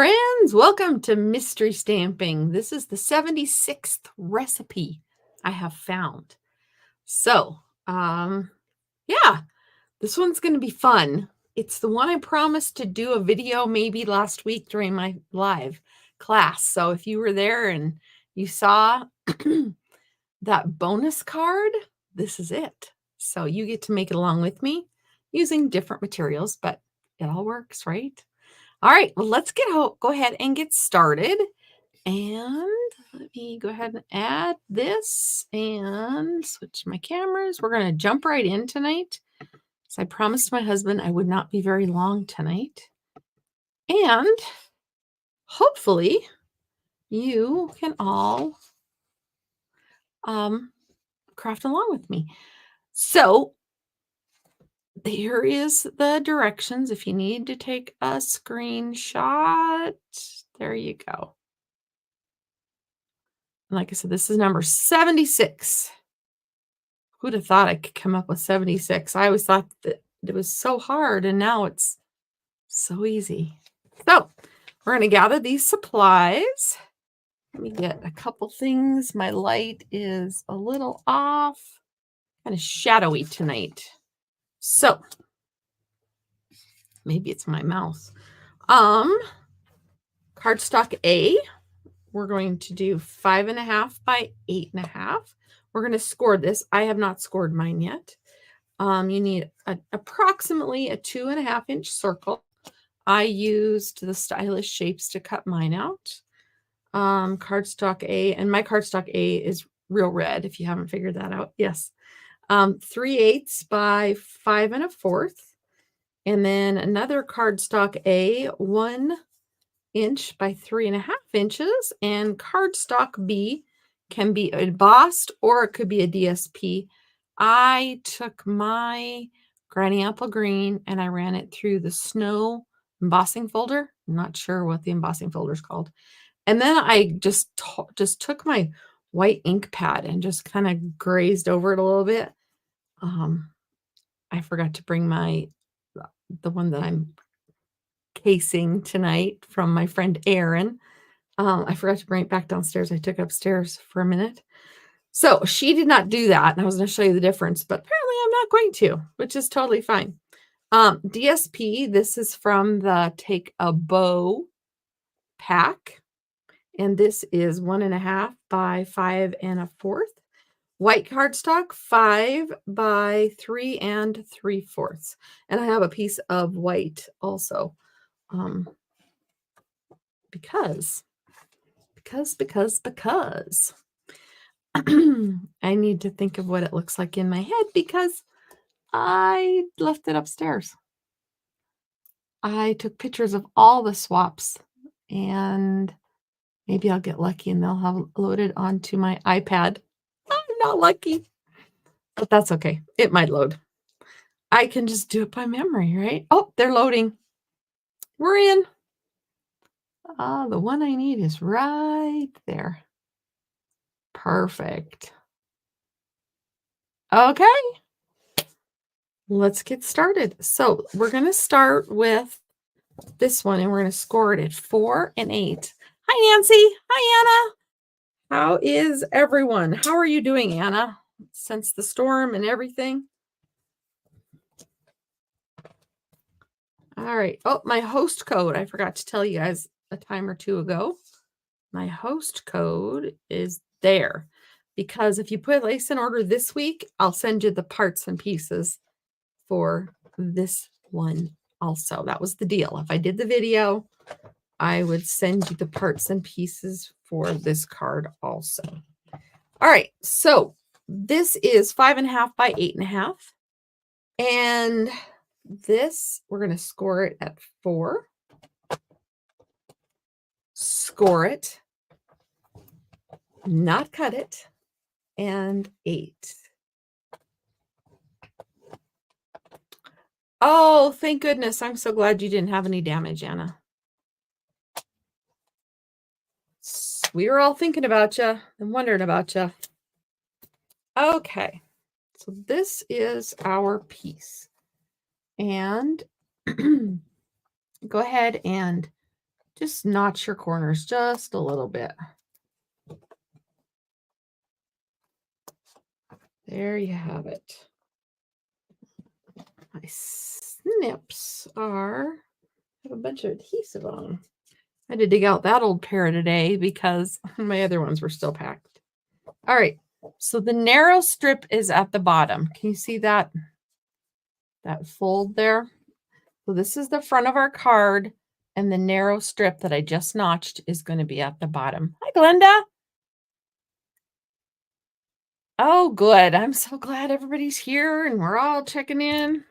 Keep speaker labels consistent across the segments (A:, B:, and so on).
A: friends, welcome to Mystery Stamping. This is the 76th recipe I have found. So, yeah, this one's going to be fun. It's the one I promised to do a video maybe last week during my live class. So if you were there and you saw that bonus card, this is it. So you get to make it along with me using different materials, but it all works, right? All right, well, let's go ahead and get started. And let me go ahead and add this and switch my cameras. We're going to jump right in tonight. So I promised my husband I would not be very long tonight. And hopefully you can all craft along with me. So here is the directions. If you need to take a screenshot, there you go. Like I said, this is number 76. Who'd have thought I could come up with 76? I always thought that it was so hard, and now it's so easy. So we're going to gather these supplies. Let me get a couple things. My light is a little off, kind of shadowy tonight. So maybe it's my mouse. Cardstock A. We're going to do 5.5 by 8.5. We're going to score this. I have not scored mine yet. You need approximately a 2.5-inch circle. I used the stylish shapes to cut mine out. Cardstock A, and my cardstock A is real red, if you haven't figured that out. Yes. 3/8 by 5 1/4. And then another cardstock A, 1 inch by 3.5 inches, and cardstock B can be embossed or it could be a DSP. I took my Granny Apple Green and I ran it through the snow embossing folder. I'm not sure what the embossing folder is called. And then I just took my white ink pad and just kind of grazed over it a little bit. I forgot to bring the one that I'm casing tonight from my friend Erin. I forgot to bring it back downstairs. I took it upstairs for a minute. So she did not do that, and I was going to show you the difference, but apparently I'm not going to, which is totally fine. DSP, this is from the Take a Bow pack, and this is 1.5 by 5 1/4. White cardstock, 5 by 3 3/4. And I have a piece of white also. Because I need to think of what it looks like in my head because I left it upstairs. I took pictures of all the swaps, and maybe I'll get lucky and they'll have loaded onto my iPad. I'm not lucky, but that's okay. It might load. I can just do it by memory, right? Oh, they're loading. We're in. The one I need is right there. Perfect. Okay. Let's get started. So we're going to start with this one, and we're going to score it at 4 and 8. Hi, Nancy. Hi, Anna. How is everyone? How are you doing, Anna, since the storm and everything? All right. Oh, my host code. I forgot to tell you guys a time or two ago. My host code is there because if you place an order this week, I'll send you the parts and pieces for this one also. That was the deal. If I did the video, I would send you the parts and pieces for this card also. All right. So this is 5.5 by 8.5. And this, we're going to score it at 4. Score it, not cut it, and 8. Oh, thank goodness. I'm so glad you didn't have any damage, Anna. We were all thinking about you and wondering about you. Okay, so this is our piece. And go ahead and Just notch your corners just a little bit. There you have it. My snips have a bunch of adhesive on them. I had to dig out that old pair today because my other ones were still packed. All right, so the narrow strip is at the bottom. Can you see that fold there? So this is the front of our card, and the narrow strip that I just notched is going to be at the bottom. Hi, Glenda. Oh, good. I'm so glad everybody's here and we're all checking in.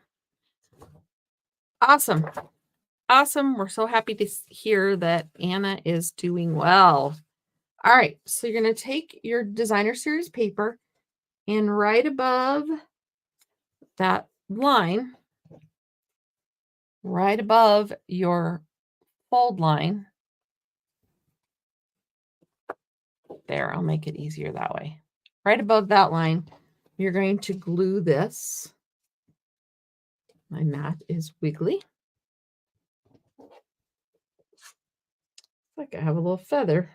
A: Awesome. Awesome. We're so happy to hear that Anna is doing well. All right. So you're going to take your designer series paper and right above that line, right above your fold line, there, I'll make it easier that way. Right above that line, you're going to glue this. My mat is wiggly. Like I have a little feather.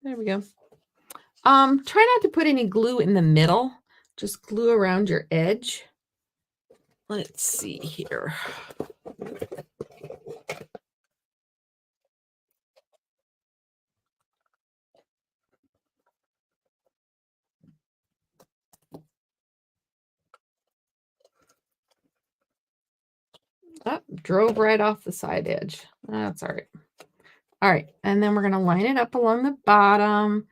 A: There we go. Try not to put any glue in the middle. Just glue around your edge. Let's see here. Oh, drove right off the side edge. That's all right. All right, and then we're going to line it up along the bottom.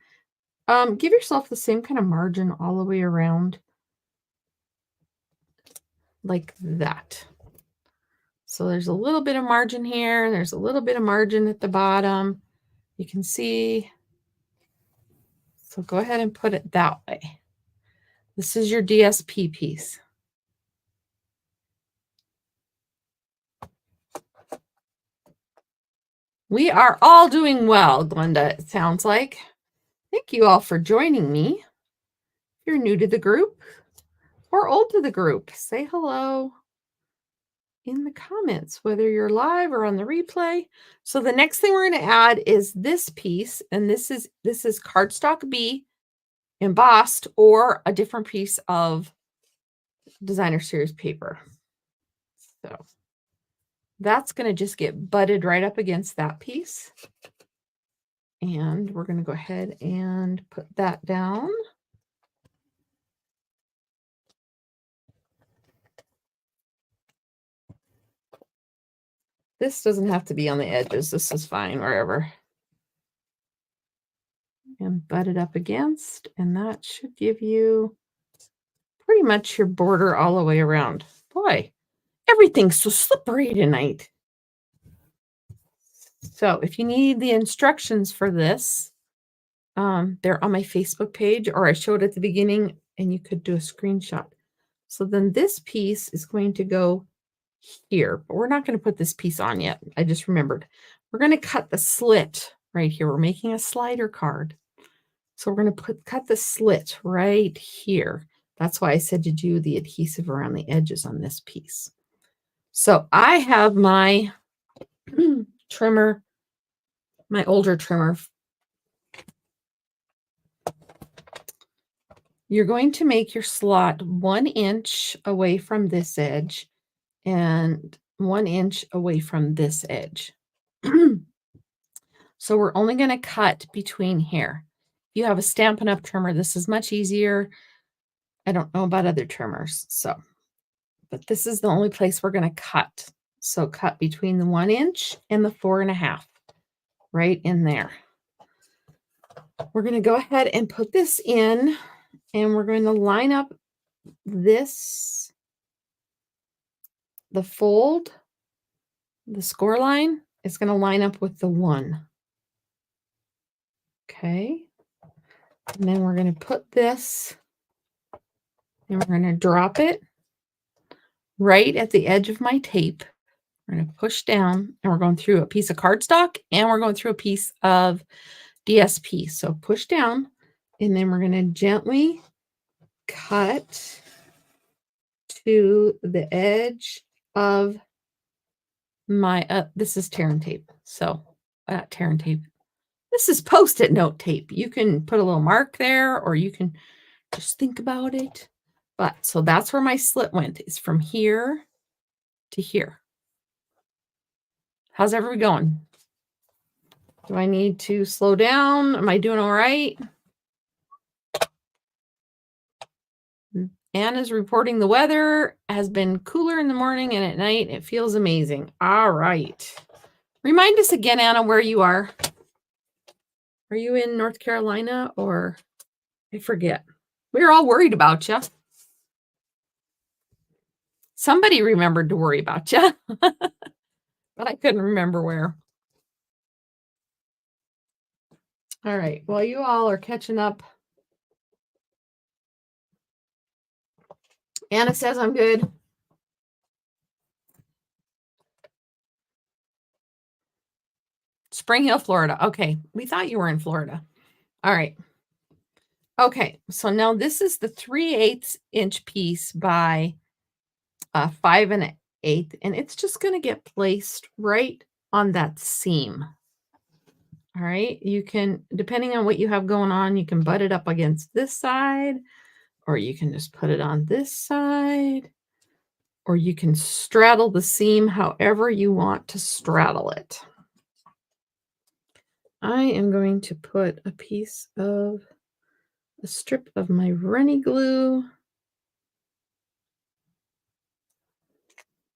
A: Give yourself the same kind of margin all the way around, like that. So there's a little bit of margin here, and there's a little bit of margin at the bottom. You can see. So go ahead and put it that way. This is your DSP piece. We are all doing well, Glenda, it sounds like. Thank you all for joining me. If you're new to the group or old to the group, say hello in the comments, whether you're live or on the replay. So the next thing we're going to add is this piece, and this is cardstock B embossed or a different piece of designer series paper. So that's going to just get butted right up against that piece. And we're going to go ahead and put that down. This doesn't have to be on the edges. This is fine wherever. And butt it up against, and that should give you pretty much your border all the way around. Boy, everything's so slippery tonight. So if you need the instructions for this, they're on my Facebook page, or I showed at the beginning, and you could do a screenshot. So then this piece is going to go here, but we're not going to put this piece on yet. I just remembered. We're going to cut the slit right here. We're making a slider card. So we're going to cut the slit right here. That's why I said to do the adhesive around the edges on this piece. So I have my trimmer, my older trimmer. You're going to make your slot 1 inch away from this edge and 1 inch away from this edge. So we're only going to cut between here. If you have a Stampin' Up! Trimmer, this is much easier. I don't know about other trimmers, but this is the only place we're going to cut. So cut between the 1 inch and the 4.5, right in there. We're going to go ahead and put this in, and we're going to line up this, the fold, the score line is going to line up with the 1. Okay. And then we're going to put this, and we're going to drop it right at the edge of my tape. We're going to push down, and we're going through a piece of cardstock, and we're going through a piece of DSP. So push down, and then we're going to gently cut to the edge of this is tear and tape. So, tear and tape. This is Post-it note tape. You can put a little mark there, or you can just think about it. But so that's where my slit went, is from here to here. How's everybody going? Do I need to slow down? Am I doing all right? Anna's reporting the weather has been cooler in the morning and at night. It feels amazing. All right. Remind us again, Anna, where you are. Are you in North Carolina or I forget? We were all worried about you. Somebody remembered to worry about you, but I couldn't remember where. All right. Well, you all are catching up. Anna says I'm good. Spring Hill, Florida. Okay. We thought you were in Florida. All right. Okay. So now this is the 3/8 inch piece by 5 1/8, and it's just going to get placed right on that seam. All right. You can, depending on what you have going on, you can butt it up against this side, or you can just put it on this side, or you can straddle the seam however you want to straddle it. I am going to put a strip of my runny glue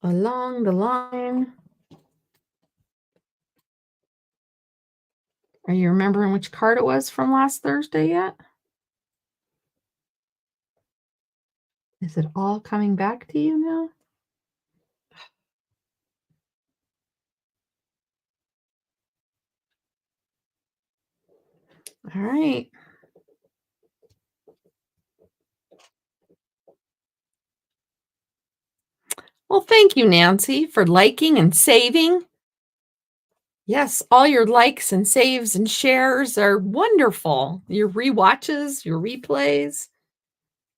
A: along the line. Are you remembering which card it was from last Thursday yet? Is it all coming back to you now? All right. Well, thank you, Nancy, for liking and saving. Yes, all your likes and saves and shares are wonderful. Your rewatches, your replays,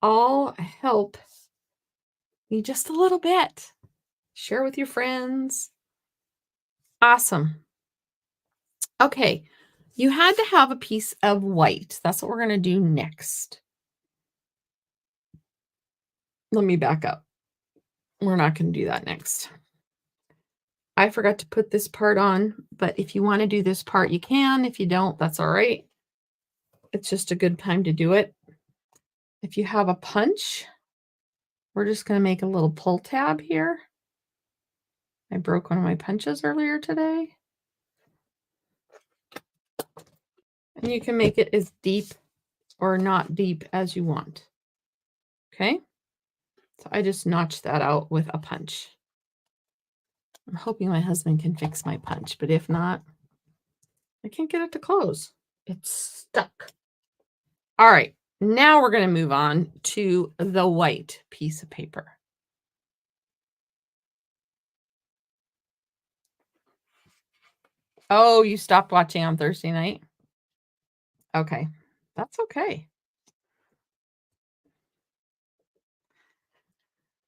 A: all help me just a little bit. Share with your friends. Awesome. Okay, you had to have a piece of white. That's what we're going to do next. Let me back up. We're not going to do that next. I forgot to put this part on, but if you want to do this part, you can. If you don't, that's all right. It's just a good time to do it. If you have a punch, we're just going to make a little pull tab here. I broke one of my punches earlier today. And you can make it as deep or not deep as you want. Okay? So I just notched that out with a punch. I'm hoping my husband can fix my punch, but if not, I can't get it to close. It's stuck. All right, now we're going to move on to the white piece of paper. Oh, you stopped watching on Thursday night? Okay, that's okay.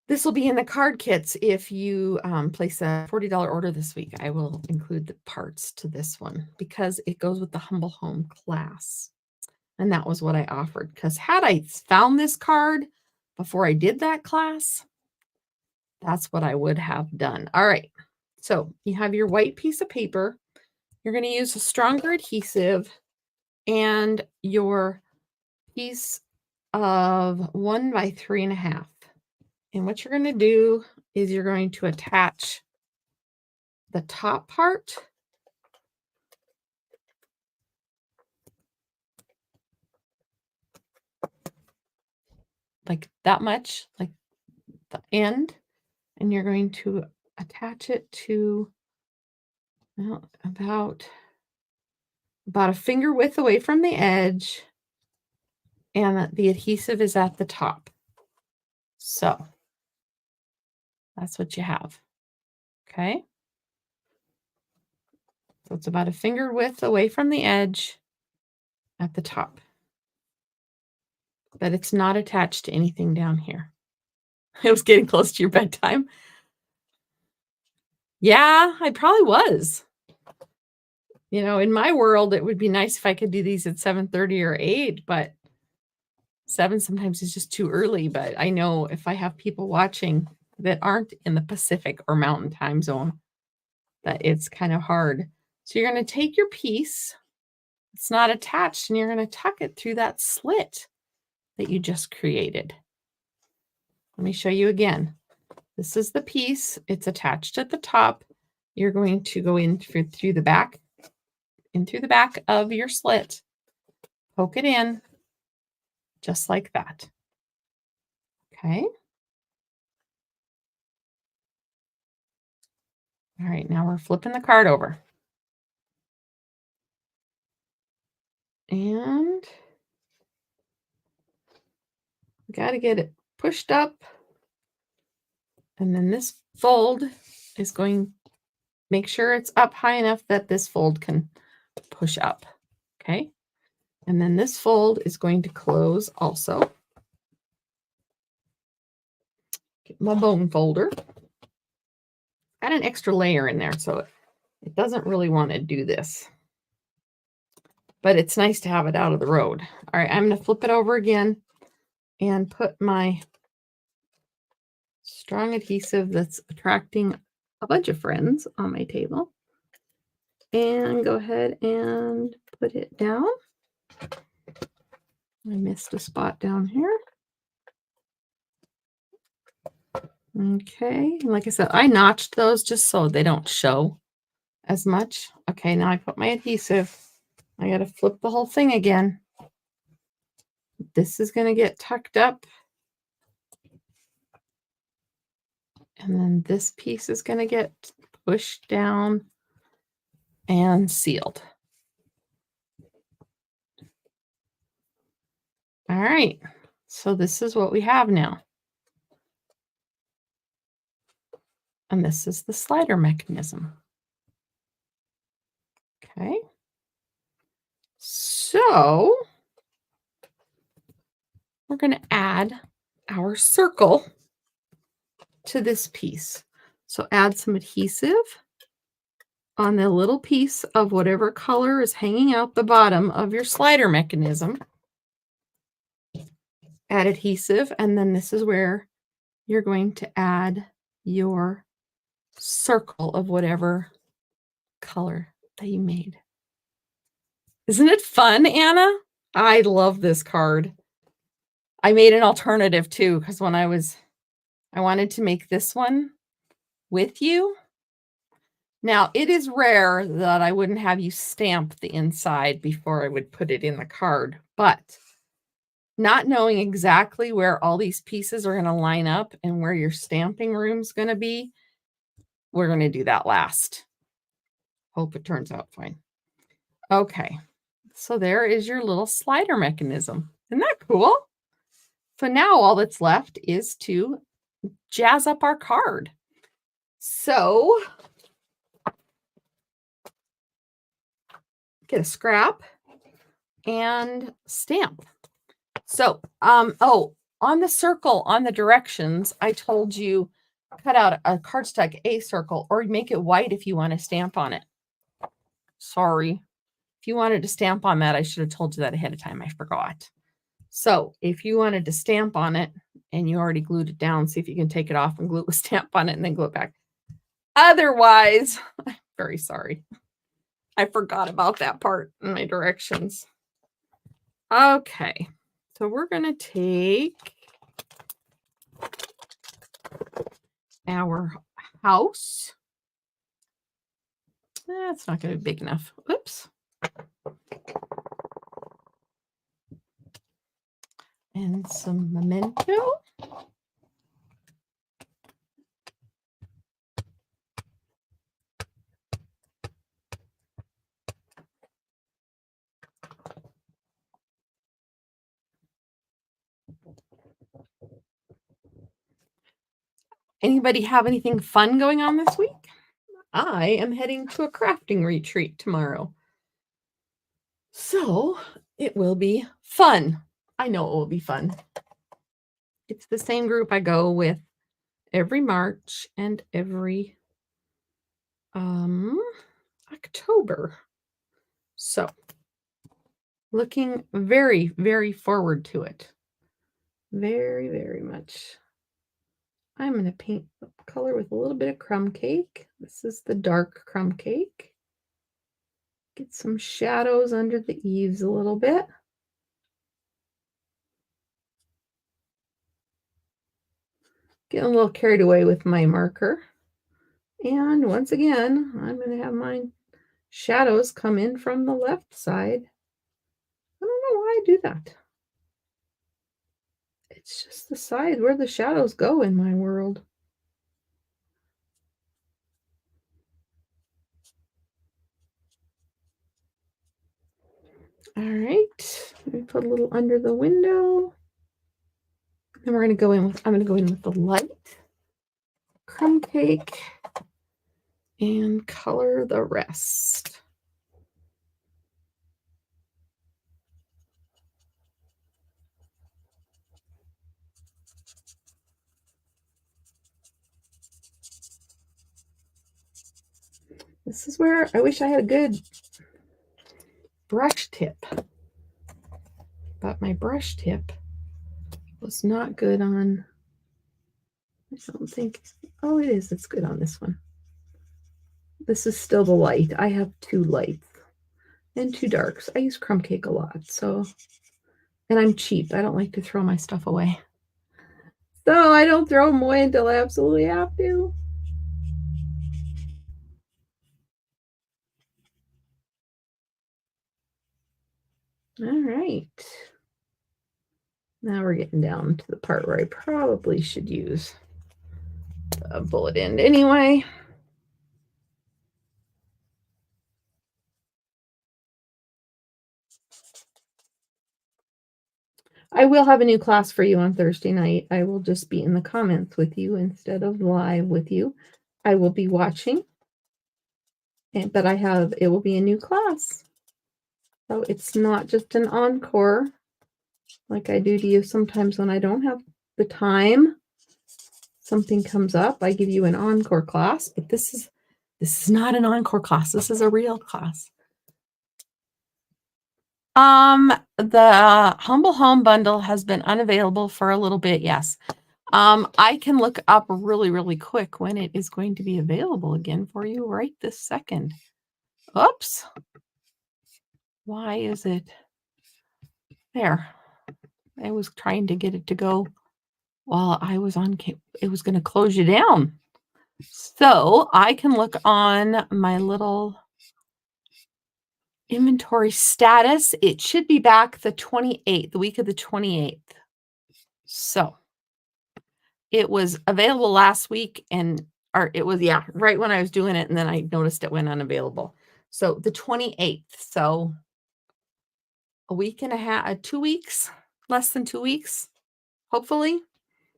A: This will be in the card kits if you place a $40 order this week. I will include the parts to this one because it goes with the Humble Home class. And that was what I offered. Because had I found this card before I did that class, that's what I would have done. All right. So you have your white piece of paper. You're going to use a stronger adhesive and your piece of 1 by 3.5. And what you're going to do is you're going to attach the top part like that much, like the end, and you're going to attach it to about a finger width away from the edge, and the adhesive is at the top. So that's what you have. Okay. So it's about a finger width away from the edge at the top. But it's not attached to anything down here. It was getting close to your bedtime. Yeah, I probably was. You know, in my world, it would be nice if I could do these at 7:30 or 8, but 7 sometimes is just too early, but I know if I have people watching that aren't in the Pacific or Mountain Time zone, that it's kind of hard. So you're gonna take your piece, it's not attached, and you're gonna tuck it through that slit that you just created. Let me show you again. This is the piece, it's attached at the top. You're going to go in through the back, in through the back of your slit, poke it in, just like that. Okay. All right, now we're flipping the card over. And we got to get it pushed up. And then this fold is going, make sure it's up high enough that this fold can push up. Okay. And then this fold is going to close also. Get my bone folder. Got an extra layer in there, so it doesn't really want to do this. But it's nice to have it out of the road. All right, I'm going to flip it over again and put my strong adhesive that's attracting a bunch of friends on my table. And go ahead and put it down. I missed a spot down here. Okay, like I said, I notched those just so they don't show as much. Okay, now I put my adhesive. I got to flip the whole thing again. This is going to get tucked up. And then this piece is going to get pushed down and sealed. All right, so this is what we have now. And this is the slider mechanism. Okay. So we're going to add our circle to this piece. So add some adhesive on the little piece of whatever color is hanging out the bottom of your slider mechanism. Add adhesive, and then this is where you're going to add your circle of whatever color that you made. Isn't it fun, Anna? I love this card. I made an alternative too, because when I wanted to make this one with you. Now, it is rare that I wouldn't have you stamp the inside before I would put it in the card, but not knowing exactly where all these pieces are going to line up and where your stamping room's going to be, we're going to do that last. Hope it turns out fine. Okay, so there is your little slider mechanism. Isn't that cool? So now all that's left is to jazz up our card. So get a scrap and stamp. So, on the circle, on the directions, I told you cut out a cardstock A circle or make it white if you want to stamp on it. Sorry. If you wanted to stamp on that, I should have told you that ahead of time. I forgot. So if you wanted to stamp on it and you already glued it down, see if you can take it off and glue a stamp on it and then glue it back. Otherwise, I'm very sorry. I forgot about that part in my directions. Okay, so we're going to take our house. That's not going to be big enough. Oops. And some memento. Anybody have anything fun going on this week? I am heading to a crafting retreat tomorrow. So it will be fun. I know it will be fun. It's the same group I go with every March and every October. So looking very, very forward to it. Very, very much. I'm going to paint the color with a little bit of crumb cake. This is the dark crumb cake. Get some shadows under the eaves a little bit. Getting a little carried away with my marker. And once again, I'm going to have my shadows come in from the left side. I don't know why I do that. It's just the side where the shadows go in my world. All right, let me put a little under the window. Then we're going to go in with, I'm going to go in with the light crumb cake and color the rest. This is where I wish I had a good brush tip, but my brush tip was not good on, I don't think, oh, it is, it's good on this one. This is still the light. I have 2 lights and 2 darks. I use crumb cake a lot, so, and I'm cheap. I don't like to throw my stuff away. So I don't throw them away until I absolutely have to. All right. Now we're getting down to the part where I probably should use a bullet end anyway. I will have a new class for you on Thursday night. I will just be in the comments with you instead of live with you. I will be watching, but it will be a new class. So it's not just an encore like I do to you sometimes when I don't have the time. Something comes up, I give you an encore class, but this is not an encore class. This is a real class. The Humble Home bundle has been unavailable for a little bit, yes. I can look up really, really quick when it is going to be available again for you right this second. Oops. Why is it there? I was trying to get it to go while I was on, it was going to close you down. So I can look on my little inventory status. It should be back the 28th, the week of the 28th. So it was available last week or it was, yeah, right when I was doing it. And then I noticed it went unavailable. So the 28th. So a week and a half, 2 weeks, less than 2 weeks, hopefully.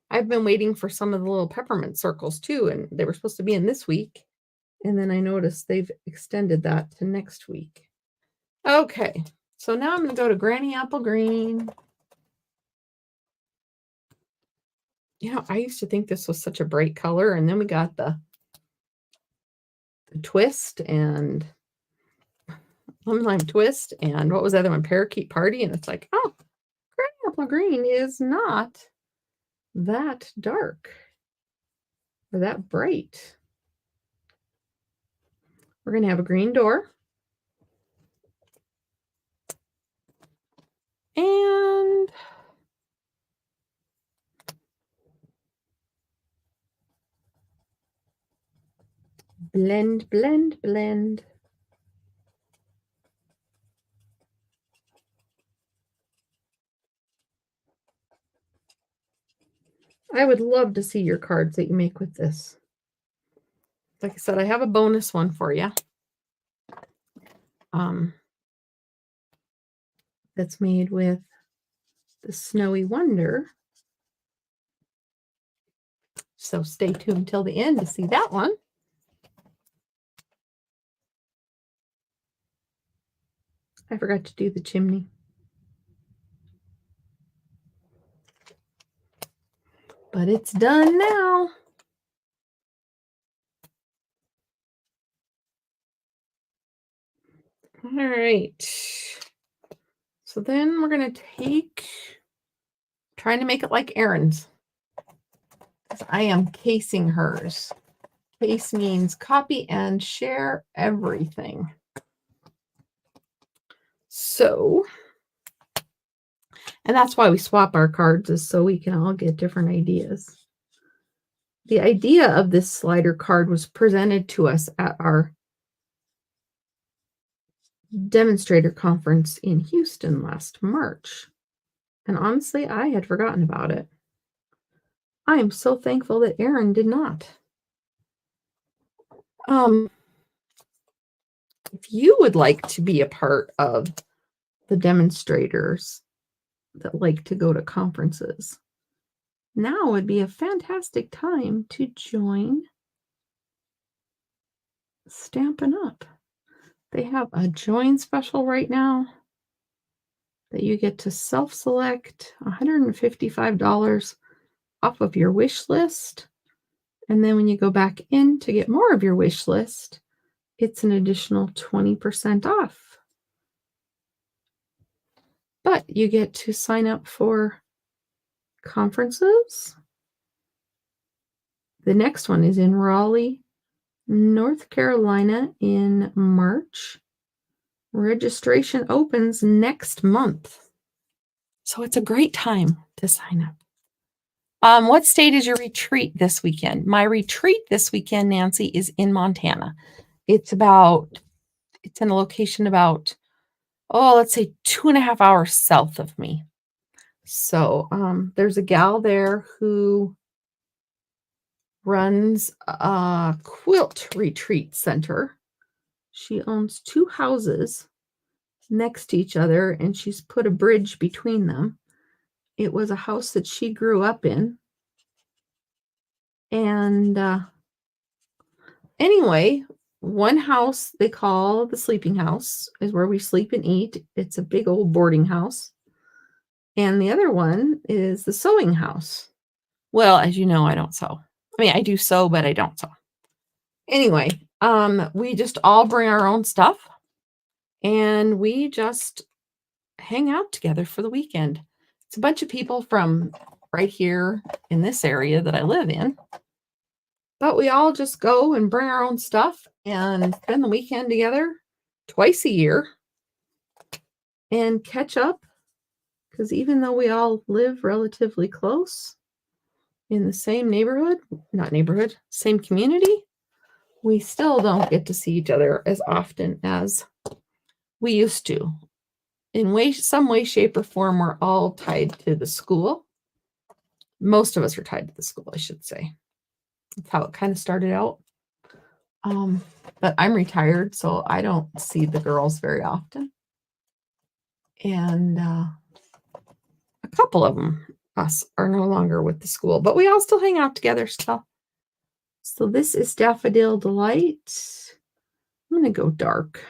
A: I've been waiting for some of the little peppermint circles too. And they were supposed to be in this week. And then I noticed they've extended that to next week. Okay. So now I'm going to go to Granny Apple Green. You know, I used to think this was such a bright color, and then we got the twist and lemon lime twist, and what was the other one? Parakeet Party, and it's like, oh, Granny Apple Green is not that dark or that bright. We're going to have a green door. And blend, blend, blend. I would love to see your cards that you make with this. Like I said, I have a bonus one for you. That's made with the Snowy Wonder. So stay tuned till the end to see that one. I forgot to do the chimney. But it's done now. All right. So then we're going to trying to make it like Erin's. I am casing hers. Case means copy and share everything. So, and that's why we swap our cards, is so we can all get different ideas. The idea of this slider card was presented to us at our demonstrator conference in Houston last March. And honestly, I had forgotten about it. I am so thankful that Erin did not. If you would like to be a part of the demonstrators that like to go to conferences, now would be a fantastic time to join Stampin' Up. They have a join special right now that you get to self-select $155 off of your wish list. And then when you go back in to get more of your wish list, it's an additional 20% off. But you get to sign up for conferences. The next one is in Raleigh, North Carolina in March. Registration opens next month. So it's a great time to sign up. What state is your retreat this weekend? My retreat this weekend, Nancy, is in Montana. It's in a location about, let's say 2.5 hours south of me. So there's a gal there who runs a quilt retreat center. She owns 2 houses next to each other, and she's put a bridge between them. It was a house that she grew up in. And anyway, one house they call the sleeping house is where we sleep and eat. It's a big old boarding house. And the other one is the sewing house. Well, as you know, I don't sew. I mean, I do sew, but I don't sew. Anyway, we just all bring our own stuff and we just hang out together for the weekend. It's a bunch of people from right here in this area that I live in. But we all just go and bring our own stuff and spend the weekend together twice a year and catch up. Because even though we all live relatively close in the same same community, we still don't get to see each other as often as we used to. In some way, shape, or form, we're all tied to the school. Most of us are tied to the school, I should say. That's how it kind of started out. But I'm retired, so I don't see the girls very often. And a couple of us are no longer with the school, but we all still hang out together still. So this is Daffodil Delight. I'm going to go dark.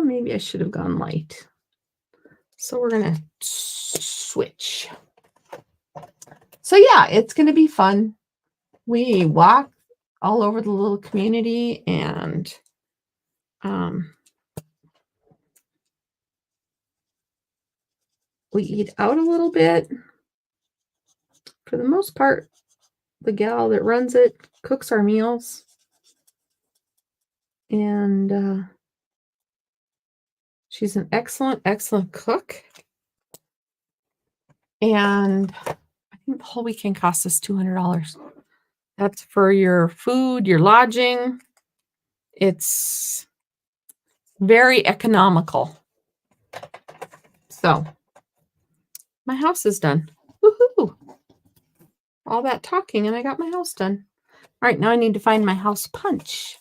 A: Maybe I should have gone light. So we're going to switch. So yeah, it's going to be fun. We walk all over the little community and we eat out a little bit. For the most part, the gal that runs it cooks our meals. And she's an excellent, excellent cook. And I think the whole weekend cost us $200. That's for your food, your lodging. It's very economical. So my house is done. Woohoo! All that talking and I got my house done. All right, now I need to find my house punch.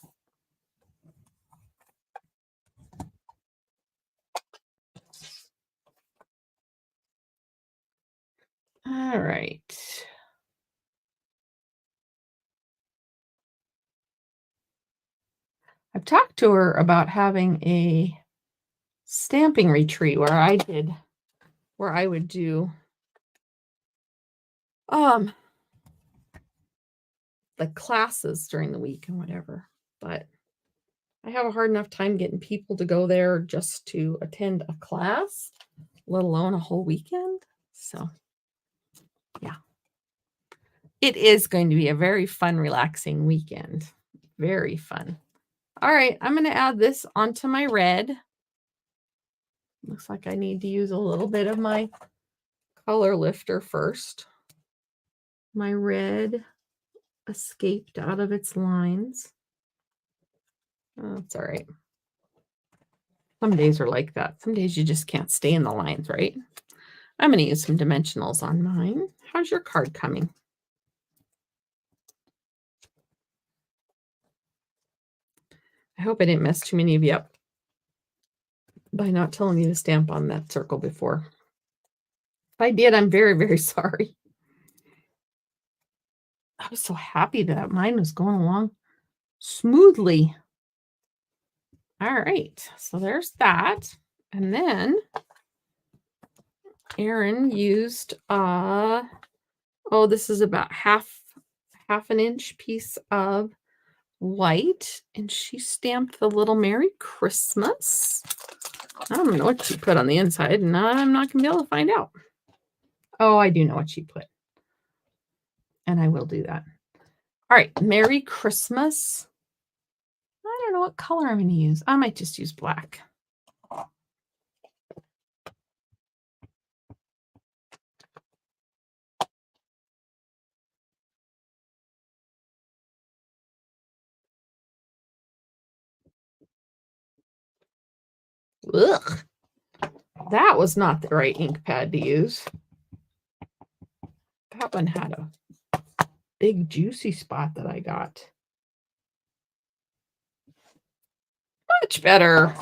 A: All right. I've talked to her about having a stamping retreat where I would do the classes during the week and whatever. But I have a hard enough time getting people to go there just to attend a class, let alone a whole weekend. So, yeah. It is going to be a very fun, relaxing weekend. Very fun. All right, I'm going to add this onto my red. Looks like I need to use a little bit of my color lifter first. My red escaped out of its lines. Oh, that's all right. Some days are like that. Some days you just can't stay in the lines, right? I'm going to use some dimensionals on mine. How's your card coming? I hope I didn't mess too many of you up by not telling you to stamp on that circle before. If I did, I'm very, very sorry. I was so happy that mine was going along smoothly. All right, so there's that. And then Erin used, this is about half an inch piece of white, and she stamped the little Merry Christmas. I don't know what she put on the inside, and I'm not going to be able to find out. Oh, I do know what she put, and I will do that. All right, Merry Christmas. I don't know what color I'm going to use. I might just use black. Ugh, that was not the right ink pad to use. That one had a big juicy spot that I got. Much better.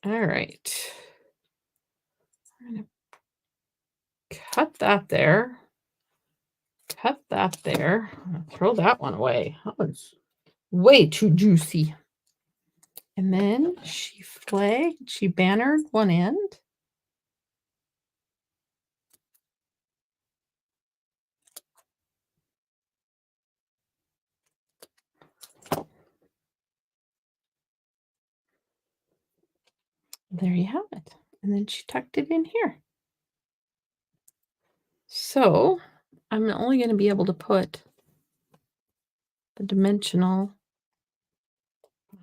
A: All right. I'm going to cut that there. Cut that there. Throw that one away. That one's way too juicy. And then she bannered one end. There you have it. And then she tucked it in here. So I'm only going to be able to put the dimensional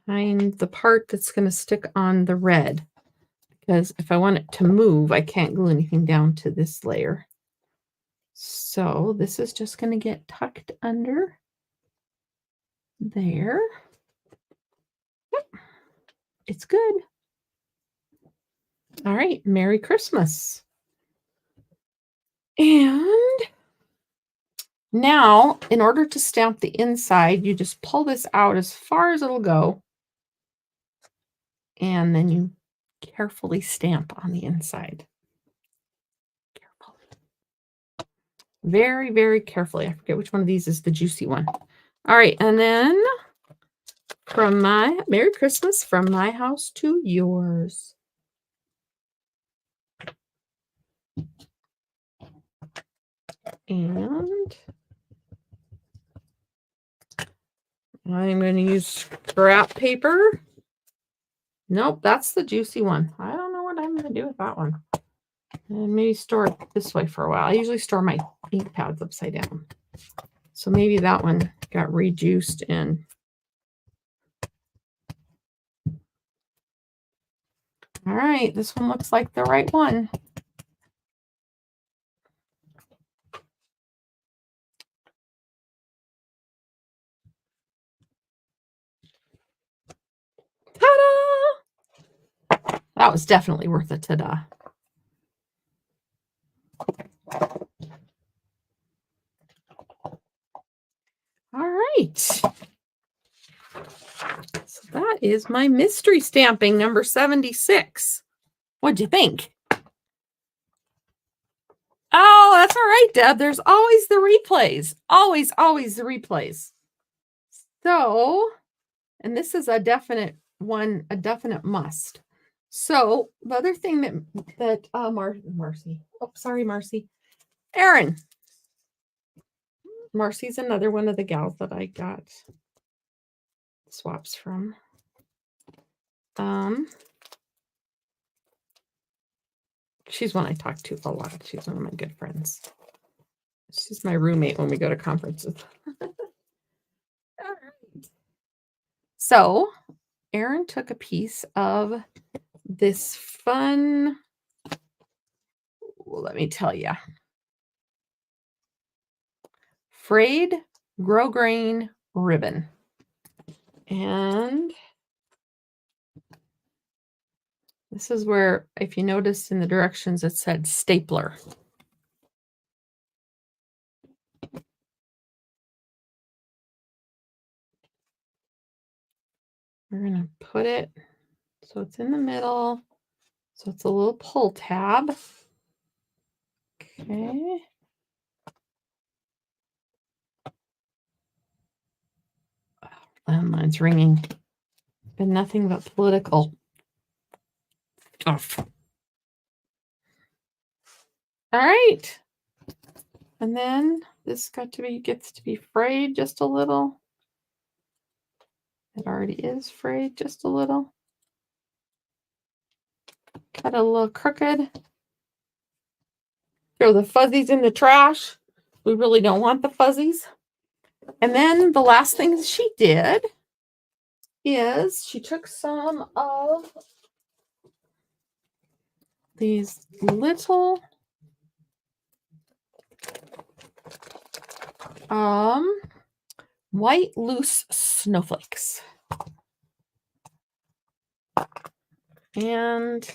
A: behind the part that's going to stick on the red, because if I want it to move, I can't glue anything down to this layer. So this is just going to get tucked under there. Yep. It's good. All right, Merry Christmas. And now, in order to stamp the inside, you just pull this out as far as it'll go. And then you carefully stamp on the inside. Carefully. Very, very carefully. I forget which one of these is the juicy one. All right, and then from my Merry Christmas from my house to yours. And I'm going to use scrap paper. Nope, that's the juicy one. I don't know what I'm going to do with that one. And maybe store it this way for a while. I usually store my ink pads upside down. So maybe that one got rejuiced in. All right, this one looks like the right one. Ta-da! That was definitely worth a ta-da. All right. So that is my mystery stamping number 76. What'd you think? Oh, that's all right, Deb. There's always the replays. Always, always the replays. So, and this is a definite one, a definite must. So the other thing that Marcy, oh, sorry, Marcy, Erin, Marcy's another one of the gals that I got swaps from. She's one I talk to a lot. She's one of my good friends. She's my roommate when we go to conferences. All right. So Erin took a piece of this fun, well, let me tell you, frayed grosgrain ribbon. And this is where, if you noticed in the directions, it said stapler. We're going to put it so it's in the middle. So it's a little pull tab. Okay. Landline's ringing. Been nothing but political stuff. All right. And then this gets to be frayed just a little. It already is frayed just a little. Cut it a little crooked. Throw the fuzzies in the trash. We really don't want the fuzzies. And then the last thing she did is she took some of these little white loose snowflakes. And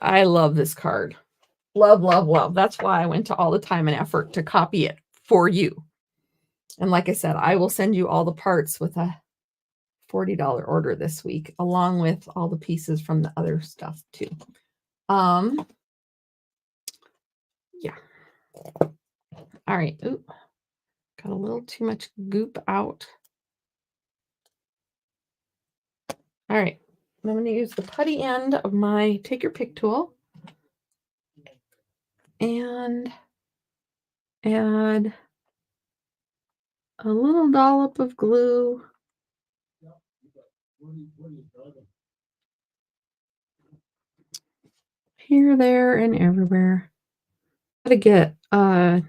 A: I love this card. Love, love, love. That's why I went to all the time and effort to copy it for you. And like I said, I will send you all the parts with a $40 order this week, along with all the pieces from the other stuff too. Yeah. All right. Ooh, got a little too much goop out. All right. I'm going to use the putty end of my take your pick tool and add a little dollop of glue. Here, there, and everywhere. Gotta get an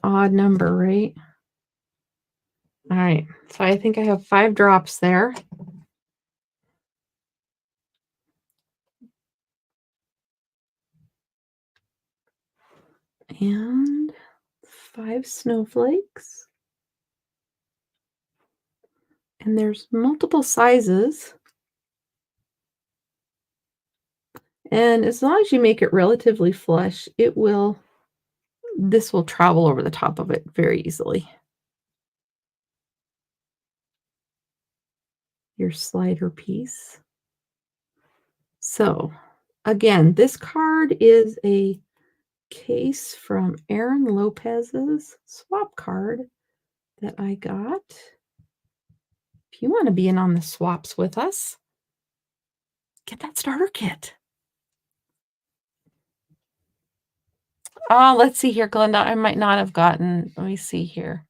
A: odd number, right? All right. So I think I have 5 drops there. And 5 snowflakes. And there's multiple sizes. And as long as you make it relatively flush, this will travel over the top of it very easily. Your slider piece. So again, this card is a case from Erin Lopez's swap card that I got. If you want to be in on the swaps with us, get that starter kit. Let's see here, Glenda. I might not have gotten, let me see here.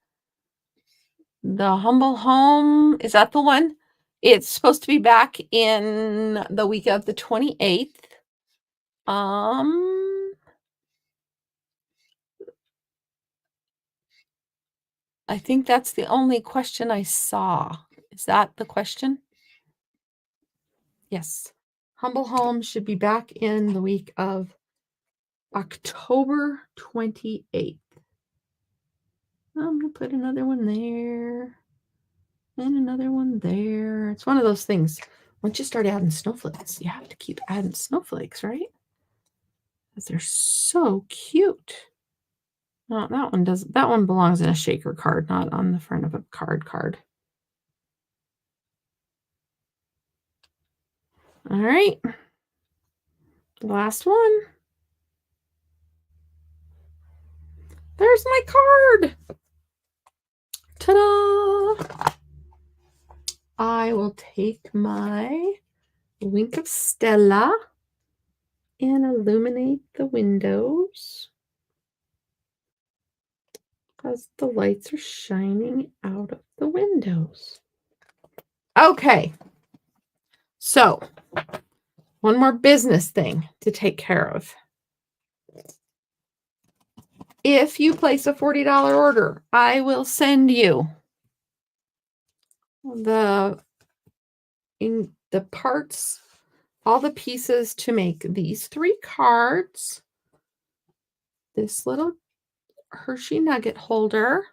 A: The Humble Home, is that the one? It's supposed to be back in the week of the 28th. I think that's the only question I saw. Is that the question? Yes. Humble Home should be back in the week of October 28th. I'm going to put another one there and another one there. It's one of those things. Once you start adding snowflakes, you have to keep adding snowflakes, right? Because they're so cute. No, that one belongs in a shaker card, not on the front of a card. All right. Last one. There's my card. Ta-da! I will take my Wink of Stella and illuminate the windows. Because the lights are shining out of the windows. Okay. So, one more business thing to take care of. If you place a $40 order, I will send you the parts, all the pieces to make these 3 cards, this little Hershey nugget holder,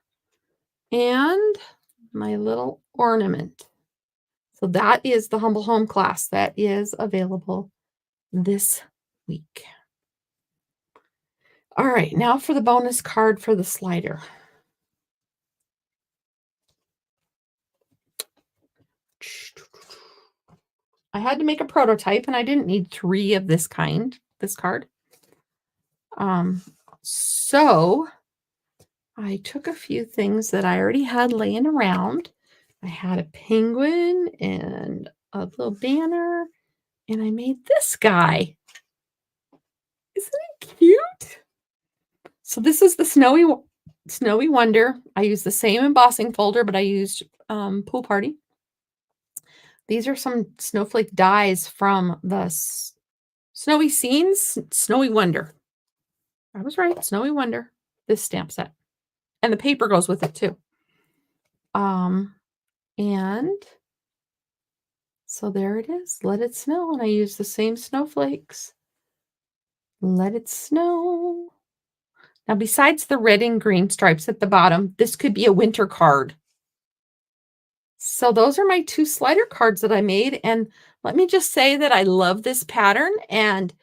A: and my little ornament. So that is the Humble Home class that is available this week. All right, now for the bonus card for the slider. I had to make a prototype, and I didn't need 3 of this kind, this card. So I took a few things that I already had laying around. I had a penguin and a little banner, and I made this guy. Isn't it cute? So this is the Snowy Wonder. I used the same embossing folder, but I used Pool Party. These are some snowflake dies from the Snowy Scenes, Snowy Wonder. I was right, Snowy Wonder, this stamp set. And the paper goes with it too. And so there it is. Let it snow. And I use the same snowflakes. Let it snow. Now, besides the red and green stripes at the bottom, this could be a winter card. So those are my 2 slider cards that I made. And let me just say that I love this pattern, and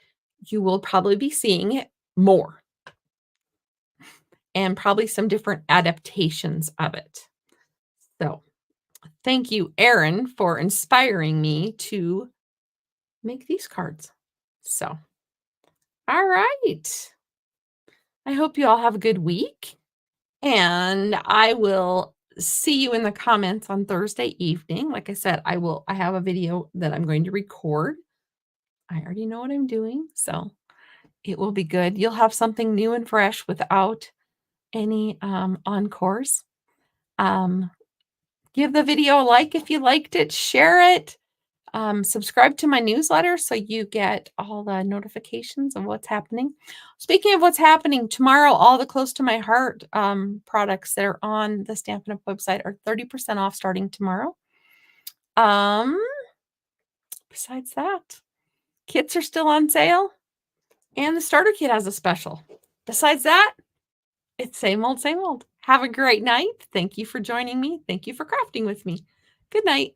A: you will probably be seeing it more. And probably some different adaptations of it. So thank you, Erin, for inspiring me to make these cards. So, all right. I hope you all have a good week, and I will see you in the comments on Thursday evening. Like I said, I have a video that I'm going to record. I already know what I'm doing, so it will be good. You'll have something new and fresh without any encores. Give the video a like if you liked it, share it, subscribe to my newsletter so you get all the notifications of what's happening. Speaking of what's happening, tomorrow, all the Close to My Heart products that are on the Stampin' Up! Website are 30% off starting tomorrow. Besides that, kits are still on sale, and the starter kit has a special. Besides that, it's same old, same old. Have a great night. Thank you for joining me. Thank you for crafting with me. Good night.